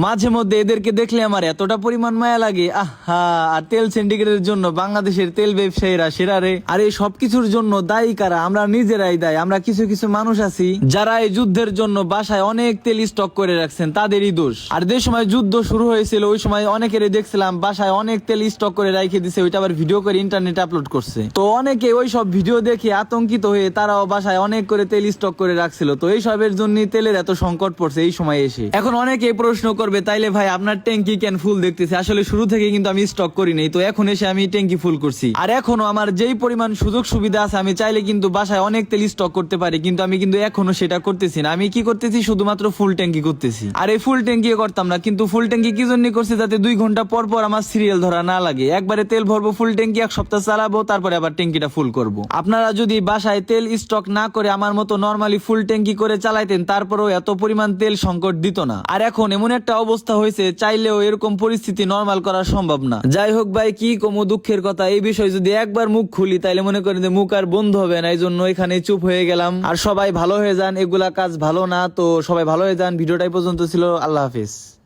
মাঝে মধ্যে এদেরকে দেখলে আমার এতটা পরিমাণ মায়া লাগে। আহা, আর তেল সিন্ডিকেটের জন্য বাংলাদেশের তেল ব্যবসায়ীরা সেরা রে। আর এই সবকিছুর জন্য দায়ী কারা? আমরা নিজেরাই দায়ী। আমরা কিছু কিছু মানুষ আছি যারা এই যুদ্ধের জন্য বাসায় অনেক তেল স্টক করে রাখছেন, তাদেরই দোষ। আর যে সময় যুদ্ধ শুরু হয়েছিল ওই সময় অনেকেরই দেখছিলাম বাসায় অনেক তেল স্টক করে রেখে দিছে, ওইটা আবার ভিডিও করে ইন্টারনেটে আপলোড করছে। তো অনেকে ওই সব ভিডিও দেখে আতঙ্কিত হয়ে তারাও বাসায় অনেক করে তেল স্টক করে রাখছিল। তো এই সবের জন্য তেলের এত সংকট পড়ছে এই সময় এসে। এখন অনেকে প্রশ্ন করবে, তাইলে ভাই আপনার ট্যাঙ্কি কেন ফুল দেখতেছে? আসলে শুরু থেকে কিন্তু আমি স্টক করি নাই, তো এখন এসে আমি ট্যাঙ্কি ফুল করছি। আর এখনো আমার যেই পরিমাণ সুযোগ সুবিধা আছে আমি চাইলে কিন্তু বাসায় অনেক তেল স্টক করতে পারি, কিন্তু আমি কিন্তু এখনো সেটা করতেছি না। আমি কি করতেছি, শুধুমাত্র ফুল ট্যাঙ্কি করতেছি। আর এই ফুল ট্যাঙ্কি করতাম না, কিন্তু ফুল ট্যাঙ্কি কি জন্য করছি, যাতে 2 ঘন্টা পর পর আমার সিরিয়াল ধরা না লাগে। একবারে তেল ভরবো ফুল ট্যাঙ্কি, 1 সপ্তাহ চালাবো, তারপরে আবার ট্যাঙ্কিটা ফুল করব। আপনারা যদি বাসায় তেল স্টক না করে আমার মতো নরমালি ফুল ট্যাঙ্কি করে চালাইতেন, তারপরেও এত পরিমাণ তেল সংকট দিত না। আর এখন এমন একটা অবস্থা হয়েছে, চাইলেও এরকম পরিস্থিতি নরমাল করা সম্ভব না। যাই হোক ভাই, কি কমো দুঃখের কথা। এই বিষয় যদি একবার মুখ খুলি তাইলে মনে করেন যে মুখ আর বন্ধ হবে না, এই জন্য এখানে চুপ হয়ে গেলাম। আর সবাই ভালো হয়ে যান, এগুলা কাজ ভালো না। তো সবাই ভালো হয়ে যান। ভিডিওটাই পর্যন্ত ছিল। আল্লাহ হাফিজ।